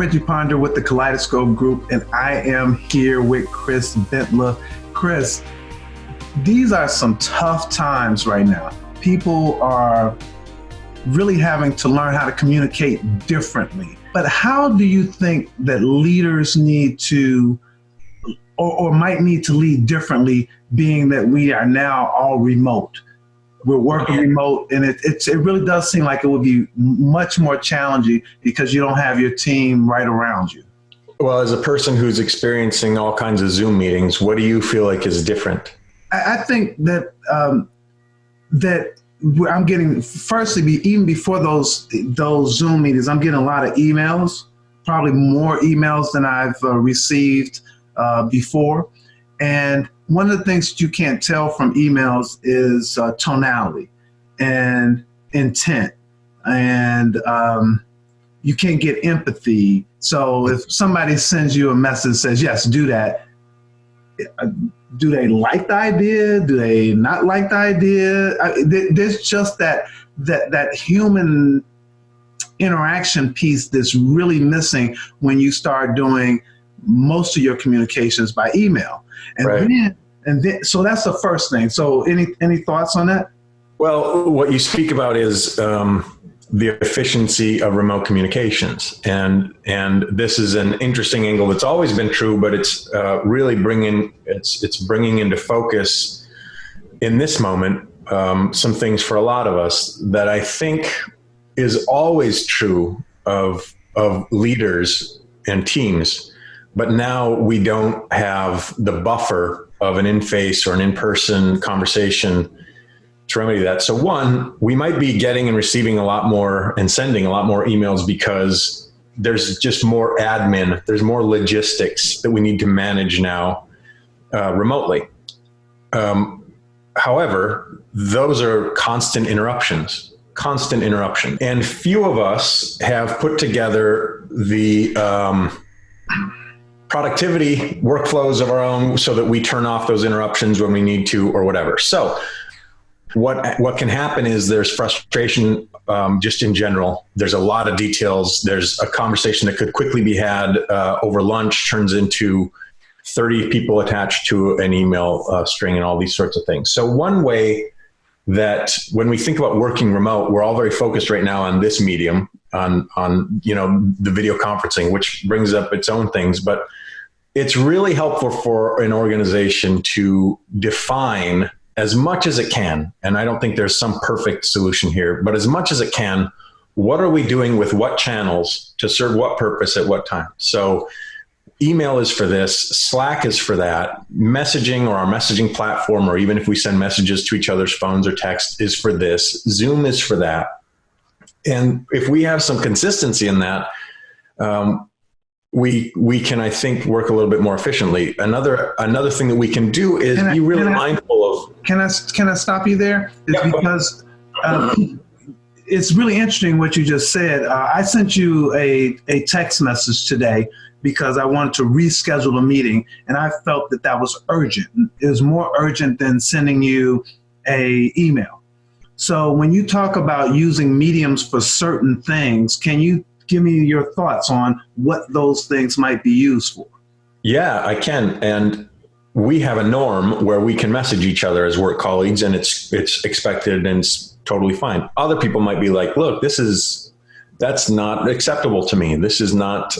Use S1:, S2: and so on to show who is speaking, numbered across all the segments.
S1: Reggie Ponder with the Kaleidoscope Group, and I am here with Chris Bentler. Chris, these are some tough times right now. People are really having to learn how to communicate differently. But how do you think that leaders need to, or might need to lead differently, being that we are now all remote? We're working remote, and it really does seem like it would be much more challenging because you don't have your team right around you.
S2: Well, as a person who's experiencing all kinds of Zoom meetings, what do you feel like is different?
S1: I think that that I'm getting, firstly, even before those Zoom meetings, I'm getting a lot of emails, probably more emails than I've received before. And one of the things that you can't tell from emails is tonality and intent, and you can't get empathy. So if somebody sends you a message that says, yes, do that, do they like the idea? Do they not like the idea? There's just that human interaction piece that's really missing when you start doing most of your communications by email. And
S2: right.
S1: then, so that's the first thing. So any thoughts on that?
S2: Well, what you speak about is the efficiency of remote communications. And this is an interesting angle that's always been true, but it's really bringing into focus in this moment some things for a lot of us that I think is always true of leaders and teams. But now we don't have the buffer of an in-face or an in-person conversation to remedy that. So one, we might be getting and receiving a lot more and sending a lot more emails because there's just more admin, there's more logistics that we need to manage now remotely. However, those are constant interruptions. And few of us have put together the productivity workflows of our own so that we turn off those interruptions when we need to or whatever. So what can happen is there's frustration just in general. There's a lot of details. There's a conversation that could quickly be had over lunch, turns into 30 people attached to an email string and all these sorts of things. So one way that when we think about working remote, we're all very focused right now on this medium, on the video conferencing, which brings up its own things, but it's really helpful for an organization to define as much as it can, and I don't think there's some perfect solution here, but as much as it can, what are we doing with what channels to serve what purpose at what time? So email is for this, Slack is for that, messaging or our messaging platform, or even if we send messages to each other's phones or text, is for this, Zoom is for that. And if we have some consistency in that, we can, I think, work a little bit more efficiently. Another thing that we can do is be really mindful of.
S1: Can I stop you there? Because it's really interesting what you just said. I sent you a text message today because I wanted to reschedule a meeting, and I felt that was urgent. It was more urgent than sending you an email. So when you talk about using mediums for certain things, can you give me your thoughts on what those things might be used for?
S2: Yeah, I can. And we have a norm where we can message each other as work colleagues, and it's expected and it's totally fine. Other people might be like, look, that's not acceptable to me. This is not,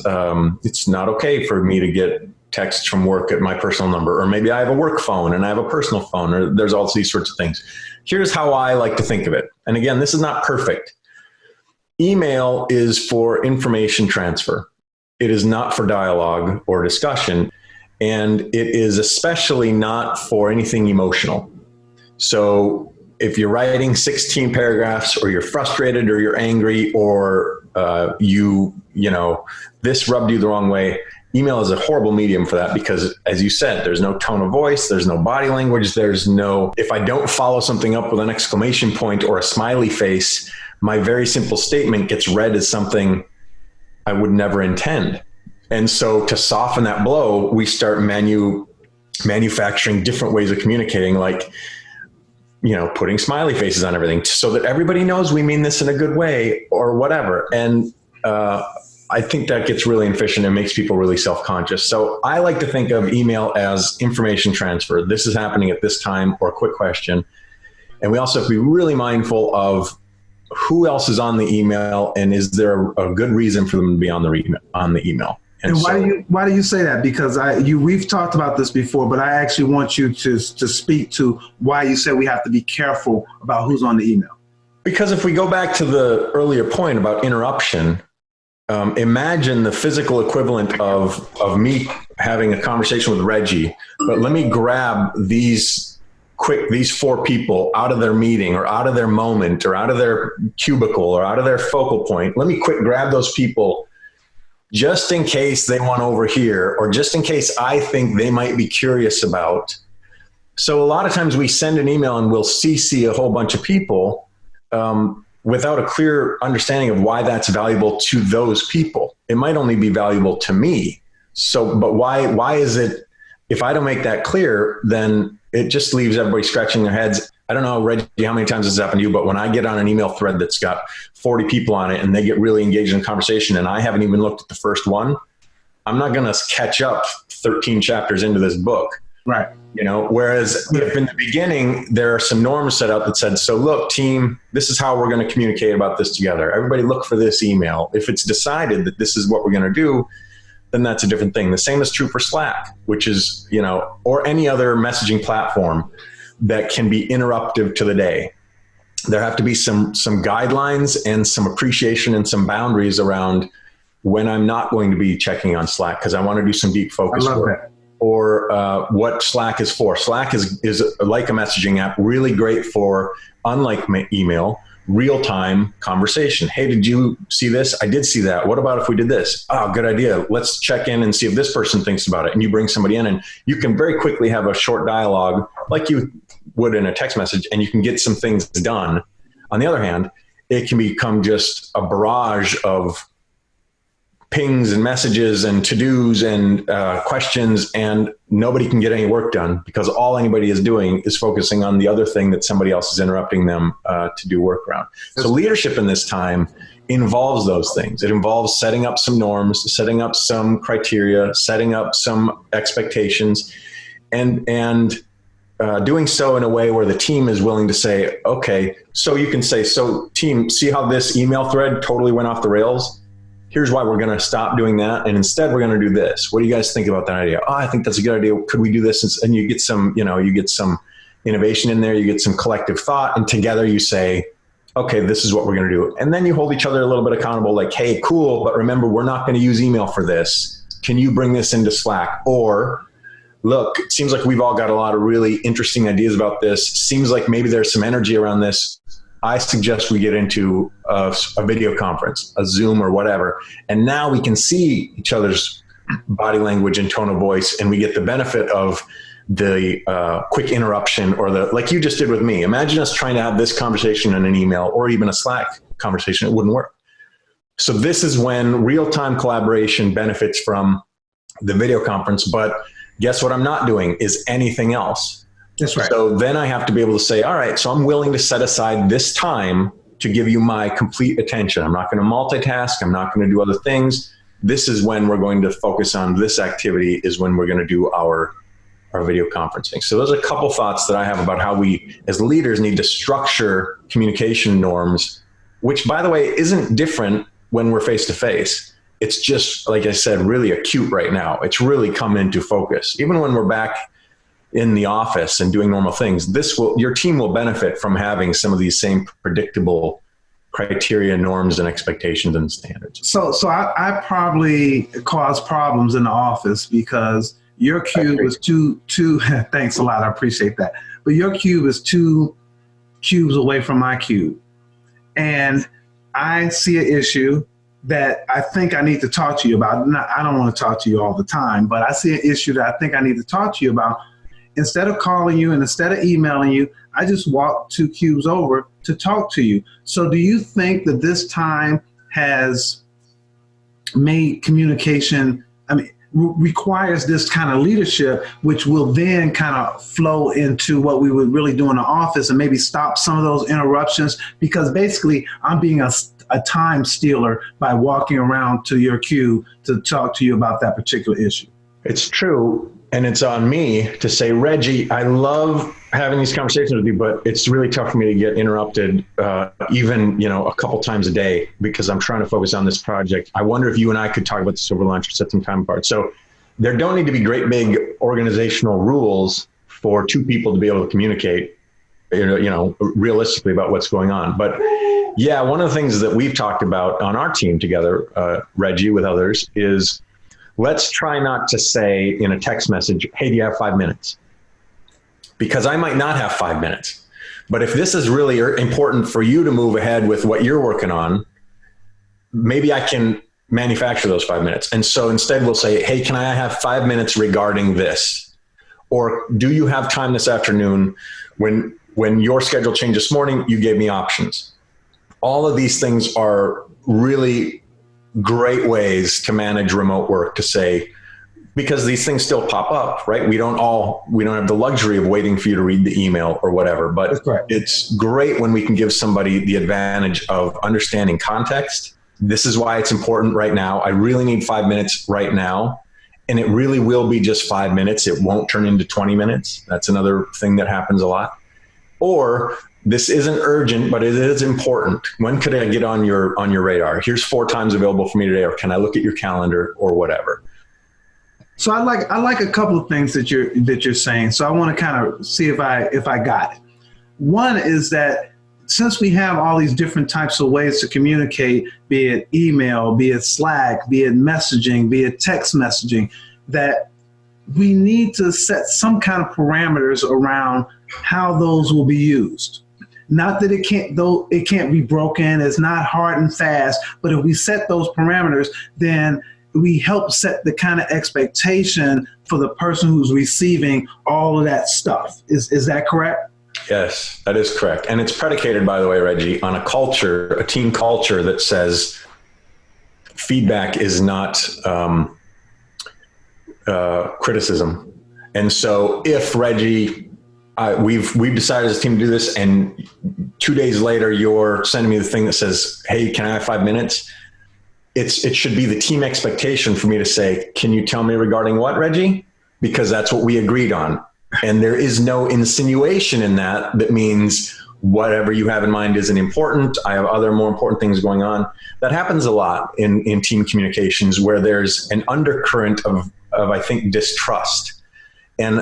S2: it's not okay for me to get texts from work at my personal number, or maybe I have a work phone and I have a personal phone, or there's all these sorts of things. Here's how I like to think of it. And again, this is not perfect. Email is for information transfer. It is not for dialogue or discussion. And it is especially not for anything emotional. So if you're writing 16 paragraphs, or you're frustrated, or you're angry, or this rubbed you the wrong way, email is a horrible medium for that because, as you said, there's no tone of voice, there's no body language, if I don't follow something up with an exclamation point or a smiley face, my very simple statement gets read as something I would never intend. And so to soften that blow, we start manufacturing different ways of communicating, like, putting smiley faces on everything so that everybody knows we mean this in a good way or whatever. And I think that gets really inefficient and makes people really self-conscious. So I like to think of email as information transfer. This is happening at this time, or a quick question. And we also have to be really mindful of who else is on the email, and is there a good reason for them to be on the email.
S1: And why do you say that? Because we've talked about this before, but I actually want you to speak to why you said we have to be careful about who's on the email.
S2: Because if we go back to the earlier point about interruption, imagine the physical equivalent of me having a conversation with Reggie, but let me grab these 4 people out of their meeting or out of their moment or out of their cubicle or out of their focal point. Let me quick grab those people just in case they want over here, or just in case I think they might be curious about. So a lot of times we send an email and we'll CC a whole bunch of people without a clear understanding of why that's valuable to those people. It might only be valuable to me. So, but why is it, if I don't make that clear, then it just leaves everybody scratching their heads. I don't know, Reggie, how many times this has happened to you, but when I get on an email thread that's got 40 people on it and they get really engaged in a conversation and I haven't even looked at the first one, I'm not going to catch up 13 chapters into this book.
S1: Right.
S2: Whereas if in the beginning there are some norms set out that said, so look, team, this is how we're going to communicate about this together. Everybody look for this email. If it's decided that this is what we're going to do, then that's a different thing. The same is true for Slack, which is, or any other messaging platform that can be interruptive to the day. There have to be some guidelines and some appreciation and some boundaries around when I'm not going to be checking on Slack because I want to do some deep focus work. Or what Slack is for. Slack is like a messaging app, really great for, unlike email, real-time conversation. Hey, did you see this? I did see that. What about if we did this? Oh, good idea. Let's check in and see if this person thinks about it. And you bring somebody in and you can very quickly have a short dialogue like you would in a text message, and you can get some things done. On the other hand, it can become just a barrage of pings and messages and to-dos and questions, and nobody can get any work done because all anybody is doing is focusing on the other thing that somebody else is interrupting them to do work around. So leadership in this time involves those things. It involves setting up some norms, setting up some criteria, setting up some expectations, and doing so in a way where the team is willing to say, okay, so you can say, so team, see how this email thread totally went off the rails? Here's why we're going to stop doing that. And instead we're going to do this. What do you guys think about that idea? Oh, I think that's a good idea. Could we do this? And you get some, you get some innovation in there, you get some collective thought, and together you say, okay, this is what we're going to do. And then you hold each other a little bit accountable, like, hey, cool, but remember, we're not going to use email for this. Can you bring this into Slack? Or look, it seems like we've all got a lot of really interesting ideas about this. Seems like maybe there's some energy around this. I suggest we get into a video conference, a Zoom or whatever. And now we can see each other's body language and tone of voice, and we get the benefit of the quick interruption, or like you just did with me. Imagine us trying to have this conversation in an email or even a Slack conversation. It wouldn't work. So this is when real-time collaboration benefits from the video conference. But guess what I'm not doing is anything else.
S1: That's right.
S2: So then I have to be able to say, all right, so I'm willing to set aside this time to give you my complete attention. I'm not going to multitask. I'm not going to do other things. This is when we're going to focus on this activity, is when we're going to do our video conferencing. So those are a couple thoughts that I have about how we as leaders need to structure communication norms, which, by the way, isn't different when we're face-to-face. It's just, like I said, really acute right now. It's really come into focus. Even when we're back in the office and doing normal things, your team will benefit from having some of these same predictable criteria, norms, and expectations and standards.
S1: So I probably cause problems in the office because your cube is two thanks a lot, I appreciate that. But your cube is 2 cubes away from my cube. And I see an issue that I think I need to talk to you about. I don't want to talk to you all the time, but I see an issue that I think I need to talk to you about. Instead of calling you and instead of emailing you, I just walk 2 cubes over to talk to you. So do you think that this time has made communication, requires this kind of leadership, which will then kind of flow into what we would really do in the office and maybe stop some of those interruptions? Because basically I'm being a a time stealer by walking around to your queue to talk to you about that particular issue.
S2: It's true. And it's on me to say, Reggie, I love having these conversations with you, but it's really tough for me to get interrupted, even, a couple times a day, because I'm trying to focus on this project. I wonder if you and I could talk about this over lunch or set some time apart. So there don't need to be great big organizational rules for two people to be able to communicate, realistically about what's going on. But yeah, one of the things that we've talked about on our team together, Reggie, with others, is let's try not to say in a text message, hey, do you have 5 minutes? Because I might not have 5 minutes. But if this is really important for you to move ahead with what you're working on, maybe I can manufacture those 5 minutes. And so instead we'll say, hey, can I have 5 minutes regarding this? Or do you have time this afternoon? When your schedule changed this morning, you gave me options. All of these things are really great ways to manage remote work, to say, because these things still pop up, right? We don't have the luxury of waiting for you to read the email or whatever, but it's great when we can give somebody the advantage of understanding context. This is why it's important right now. I really need 5 minutes right now. And it really will be just 5 minutes. It won't turn into 20 minutes. That's another thing that happens a lot. Or this isn't urgent, but it is important. When could I get on your radar? Here's 4 times available for me today, or can I look at your calendar or whatever?
S1: So I like a couple of things that you're saying. So I want to kind of see if I got it. One is that since we have all these different types of ways to communicate, be it email, be it Slack, be it messaging, be it text messaging, that we need to set some kind of parameters around how those will be used. Not that it can't be broken, it's not hard and fast, but if we set those parameters, then we help set the kind of expectation for the person who's receiving all of that stuff. Is that correct?
S2: Yes, that is correct. And it's predicated, by the way, Reggie, on a team culture that says feedback is not criticism. And so if, Reggie, we've decided as a team to do this, and 2 days later you're sending me the thing that says, hey, can I have 5 minutes? It should be the team expectation for me to say, can you tell me regarding what, Reggie? Because that's what we agreed on. And there is no insinuation in that means whatever you have in mind isn't important. I have other more important things going on. That happens a lot in team communications, where there's an undercurrent of I think, distrust. And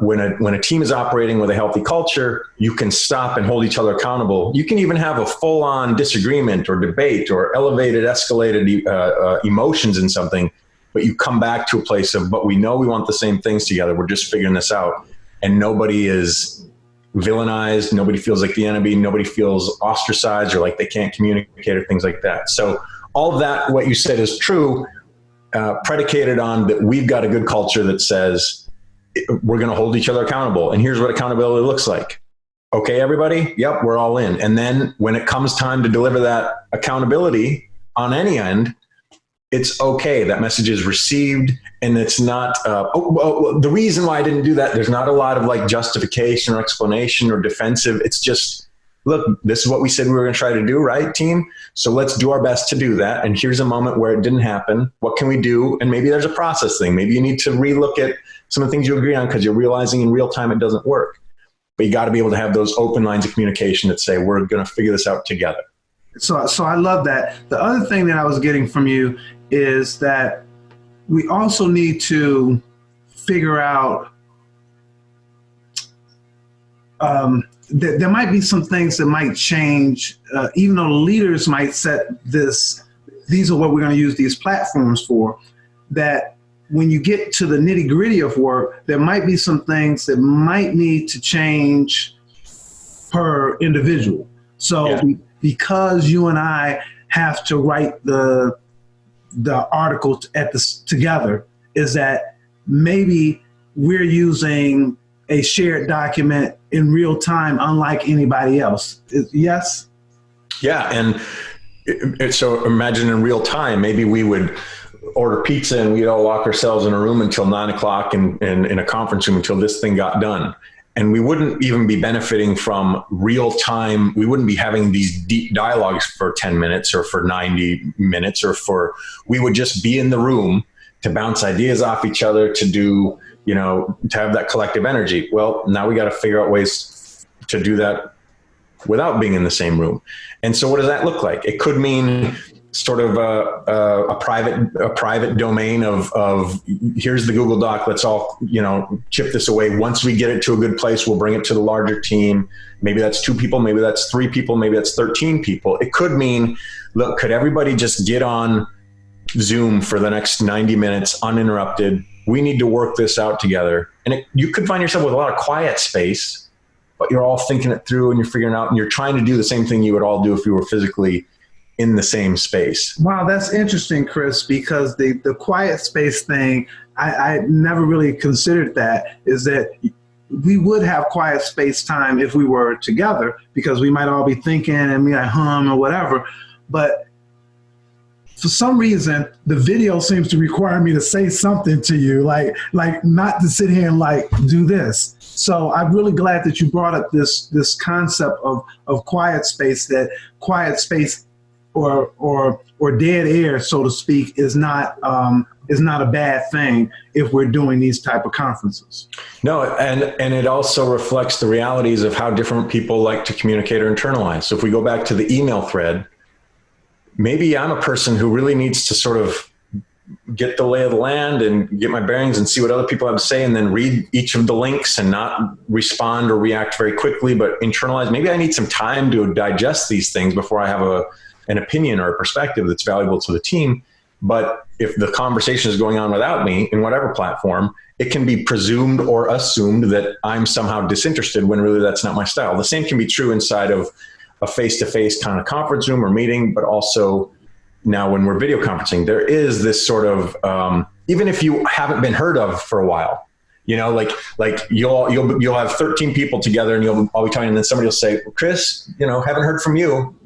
S2: when a team is operating with a healthy culture, you can stop and hold each other accountable. You can even have a full-on disagreement or debate or escalated emotions in something, but you come back to a place of, but we know we want the same things together. We're just figuring this out. And nobody is villainized. Nobody feels like the enemy. Nobody feels ostracized or like they can't communicate or things like that. So all of that, what you said is true, predicated on that we've got a good culture that says we're going to hold each other accountable. And here's what accountability looks like. Okay, everybody? Yep, we're all in. And then when it comes time to deliver that accountability on any end, it's okay. That message is received, and it's not, the reason why I didn't do that, there's not a lot of like justification or explanation or defensive. It's just, look, this is what we said we were going to try to do, right, team? So let's do our best to do that. And here's a moment where it didn't happen. What can we do? And maybe there's a process thing. Maybe you need to relook at some of the things you agree on because you're realizing in real time it doesn't work. But you got to be able to have those open lines of communication that say, we're going to figure this out together.
S1: So I love that. The other thing that I was getting from you is that we also need to figure out that there might be some things that might change, even though leaders might set this, these are what we're going to use these platforms for, that when you get to the nitty gritty of work, there might be some things that might need to change per individual. So because you and I have to write the article together, is that maybe we're using a shared document in real time, unlike anybody else. Yes? Yeah.
S2: And so imagine in real time, maybe we would order pizza and we'd all lock ourselves in a room until 9 o'clock and in a conference room until this thing got done. and we wouldn't even be benefiting from real time. We wouldn't be having these deep dialogues for 10 minutes or for 90 minutes, we would just be in the room to bounce ideas off each other, to do, to have that collective energy. Well, now we got to figure out ways to do that without being in the same room. And so what does that look like? It could mean sort of a private domain of here's the Google Doc. Let's all, chip this away. Once we get it to a good place, we'll bring it to the larger team. Maybe that's 2 people. Maybe that's 3 people. Maybe that's 13 people. It could mean, look, could everybody just get on Zoom for the next 90 minutes uninterrupted? We need to work this out together. And you could find yourself with a lot of quiet space, but you're all thinking it through and you're figuring out, and you're trying to do the same thing you would all do if you were physically in the same space.
S1: Wow, that's interesting, Chris, because the quiet space thing, I never really considered that, is that we would have quiet space time if we were together, because we might all be thinking and we might hum or whatever. But for some reason, the video seems to require me to say something to you, like not to sit here and do this. So I'm really glad that you brought up this concept of quiet space, that quiet space or dead air, so to speak, is not a bad thing if we're doing these type of conferences.
S2: No, and it also reflects the realities of how different people like to communicate or internalize. So if we go back to the email thread, maybe I'm a person who really needs to sort of get the lay of the land and get my bearings and see what other people have to say, and then read each of the links and not respond or react very quickly, but internalize. Maybe I need some time to digest these things before I have an opinion or a perspective that's valuable to the team. But if the conversation is going on without me in whatever platform, it can be presumed or assumed that I'm somehow disinterested, when really that's not my style. The same can be true inside of a face-to-face kind of conference room or meeting, but also now when we're video conferencing, there is this sort of, even if you haven't been heard of for a while, like you'll have 13 people together and you'll all be talking, and then somebody will say, well, Chris, haven't heard from you.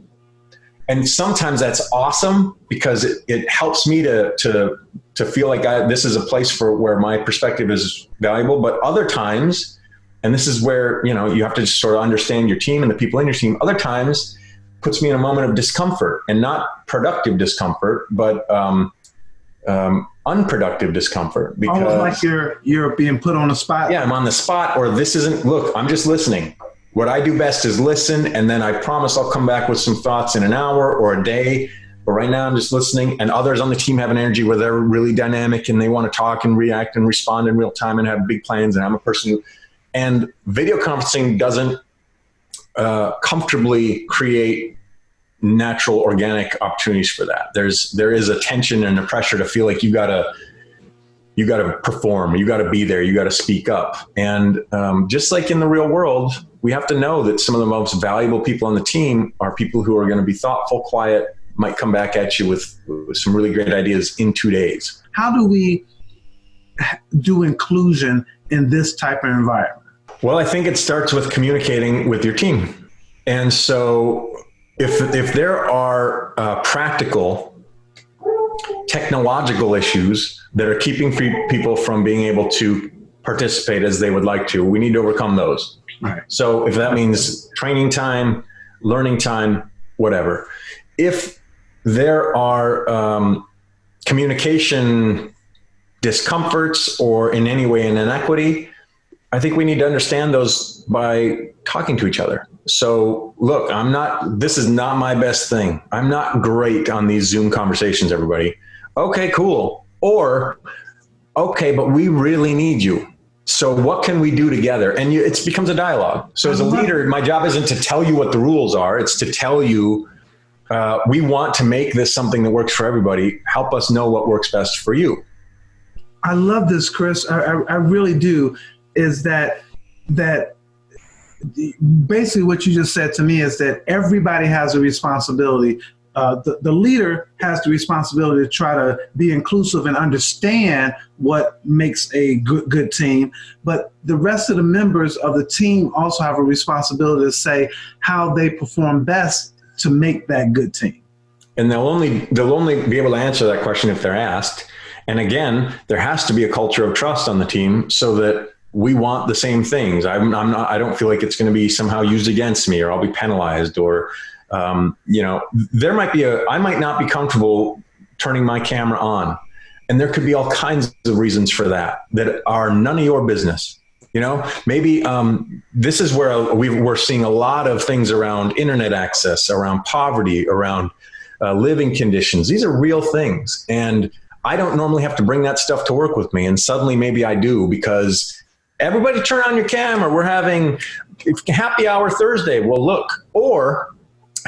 S2: And sometimes that's awesome, because it helps me to feel like this is a place where my perspective is valuable. But other times, and this is where, you have to just sort of understand your team and the people in your team. Other times puts me in a moment of discomfort, and not productive discomfort, but unproductive discomfort. Because
S1: almost like you're being put on the spot.
S2: Yeah, I'm on the spot, or look, I'm just listening. What I do best is listen, and then I promise I'll come back with some thoughts in an hour or a day. But right now I'm just listening, and others on the team have an energy where they're really dynamic and they want to talk and react and respond in real time and have big plans. And I'm a person and video conferencing doesn't comfortably create natural, organic opportunities for that. There is a tension and a pressure to feel like you gotta perform, you gotta be there, you gotta speak up. And just like in the real world, we have to know that some of the most valuable people on the team are people who are going to be thoughtful, quiet, might come back at you with some really great ideas in 2 days.
S1: How do we do inclusion in this type of environment?
S2: Well, I think it starts with communicating with your team. And so if there are practical technological issues that are keeping people from being able to participate as they would like to, we need to overcome those.
S1: Right.
S2: So if that means training time, learning time, whatever. If there are communication discomforts or in any way an inequity, I think we need to understand those by talking to each other. So look, this is not my best thing. I'm not great on these Zoom conversations, everybody. Okay, cool. Or, okay, but we really need you. So what can we do together? And it becomes a dialogue. So as a leader, my job isn't to tell you what the rules are. It's to tell you, we want to make this something that works for everybody. Help us know what works best for you.
S1: I love this, Chris. I really do. Is that basically what you just said to me is that everybody has a responsibility. The leader has the responsibility to try to be inclusive and understand what makes a good team. But the rest of the members of the team also have a responsibility to say how they perform best to make that good team.
S2: And they'll only be able to answer that question if they're asked. And again, there has to be a culture of trust on the team so that we want the same things. I don't feel like it's going to be somehow used against me, or I'll be penalized, or, I might not be comfortable turning my camera on. And there could be all kinds of reasons for that are none of your business. Maybe this is where we're seeing a lot of things around internet access, around poverty, around living conditions. These are real things. And I don't normally have to bring that stuff to work with me. And suddenly maybe I do, because everybody turn on your camera. We're having happy hour Thursday. Well, look, or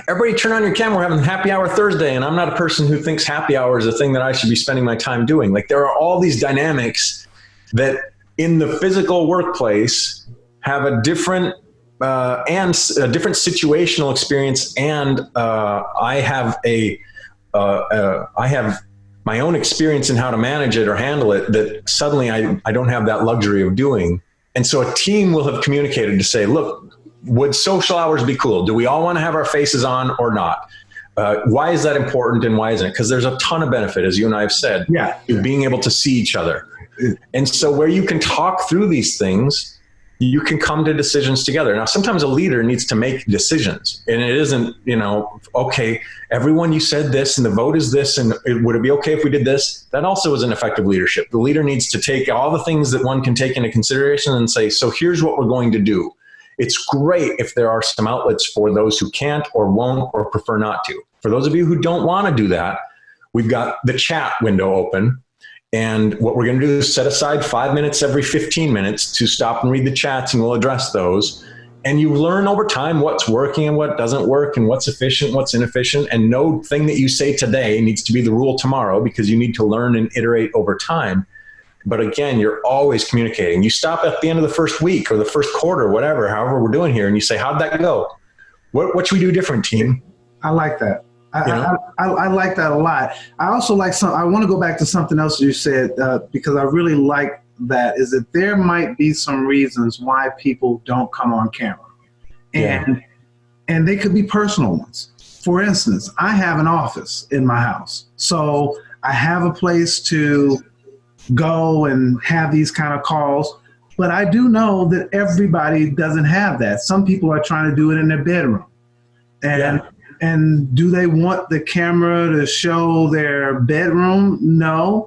S2: everybody turn on your camera. We're having happy hour Thursday. And I'm not a person who thinks happy hour is a thing that I should be spending my time doing. Like, there are all these dynamics that in the physical workplace have a different and a different situational experience. And I have my own experience in how to manage it or handle it that suddenly I don't have that luxury of doing. And so a team will have communicated to say, look, would social hours be cool? Do we all want to have our faces on or not? Why is that important, and why isn't it? Because there's a ton of benefit, as you and I have said, to being able to see each other. And so where you can talk through these things, you can come to decisions together. Now, sometimes a leader needs to make decisions, and it isn't, okay, everyone, you said this and the vote is this, and would it be okay if we did this? That also isn't effective leadership. The leader needs to take all the things that one can take into consideration and say, so here's what we're going to do. It's great if there are some outlets for those who can't or won't or prefer not to. For those of you who don't want to do that, we've got the chat window open. And what we're going to do is set aside 5 minutes every 15 minutes to stop and read the chats, and we'll address those. And you learn over time what's working and what doesn't work, and what's efficient, what's inefficient. And no thing that you say today needs to be the rule tomorrow, because you need to learn and iterate over time. But again, you're always communicating. You stop at the end of the first week or the first quarter, whatever, however we're doing here, and you say, how'd that go? What should we do different, team?
S1: I like that. I like that a lot. I also like I want to go back to something else you said, because I really like that, is that there might be some reasons why people don't come on camera. And they could be personal ones. For instance, I have an office in my house. So I have a place to go and have these kind of calls. But I do know that everybody doesn't have that. Some people are trying to do it in their bedroom. And do they want the camera to show their bedroom? No,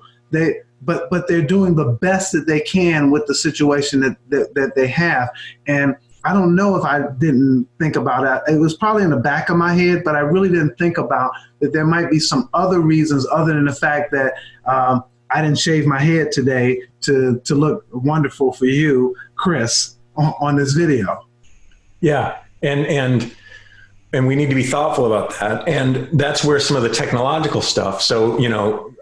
S1: but they're doing the best that they can with the situation that they have. And I don't know if I didn't think about that. It was probably in the back of my head, but I really didn't think about that there might be some other reasons other than the fact that I didn't shave my head today to look wonderful for you, Chris, on this video.
S2: Yeah, and we need to be thoughtful about that. And that's where some of the technological stuff. So,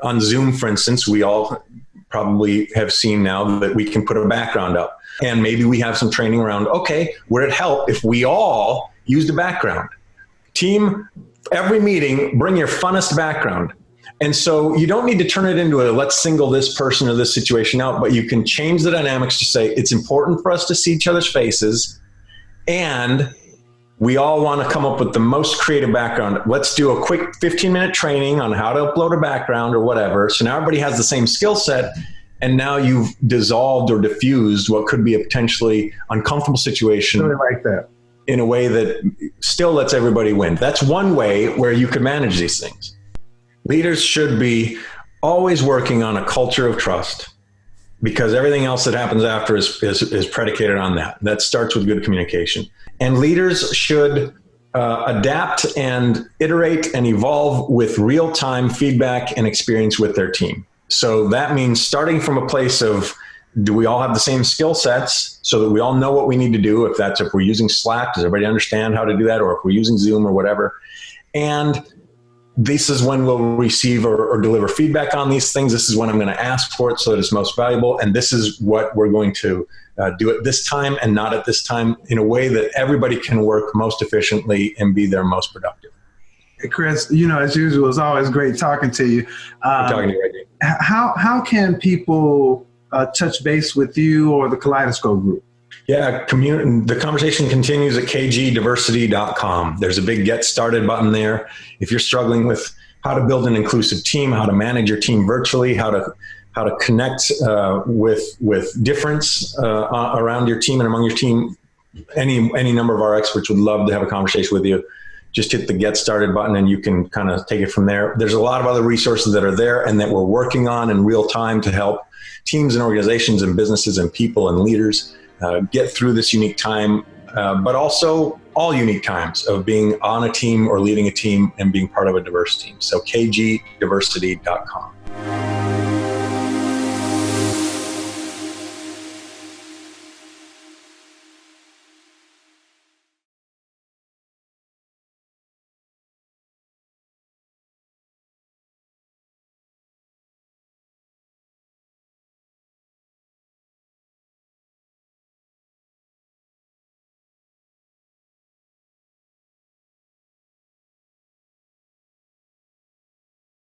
S2: on Zoom, for instance, we all probably have seen now that we can put a background up. And maybe we have some training around, okay, would it help if we all used a background? Team, every meeting, bring your funnest background. And so you don't need to turn it into let's single this person or this situation out, but you can change the dynamics to say it's important for us to see each other's faces, and we all want to come up with the most creative background. Let's do a quick 15-minute training on how to upload a background or whatever. So now everybody has the same skill set, and now you've dissolved or diffused what could be a potentially uncomfortable situation.
S1: Really like that.
S2: In a way that still lets everybody win. That's one way where you could manage these things. Leaders should be always working on a culture of trust, because everything else that happens after is predicated on that. That starts with good communication. And leaders should adapt and iterate and evolve with real-time feedback and experience with their team. So that means starting from a place of, do we all have the same skill sets so that we all know what we need to do? If we're using Slack, does everybody understand how to do that? Or if we're using Zoom or whatever. And this is when we'll receive or deliver feedback on these things. This is when I'm going to ask for it so that it's most valuable. And this is what we're going to do at this time and not at this time, in a way that everybody can work most efficiently and be their most productive.
S1: Hey, Chris, as usual, it's always great talking to you.
S2: I'm talking to you right now.
S1: How can people touch base with you or the Kaleidoscope Group?
S2: Yeah, the conversation continues at kgdiversity.com. There's a big Get Started button there. If you're struggling with how to build an inclusive team, how to manage your team virtually, how to how to connect with difference around your team and among your team, any number of our experts would love to have a conversation with you. Just hit the Get Started button and you can kind of take it from there. There's a lot of other resources that are there and that we're working on in real time to help teams and organizations and businesses and people and leaders get through this unique time, but also all unique times of being on a team or leading a team and being part of a diverse team. So kgdiversity.com.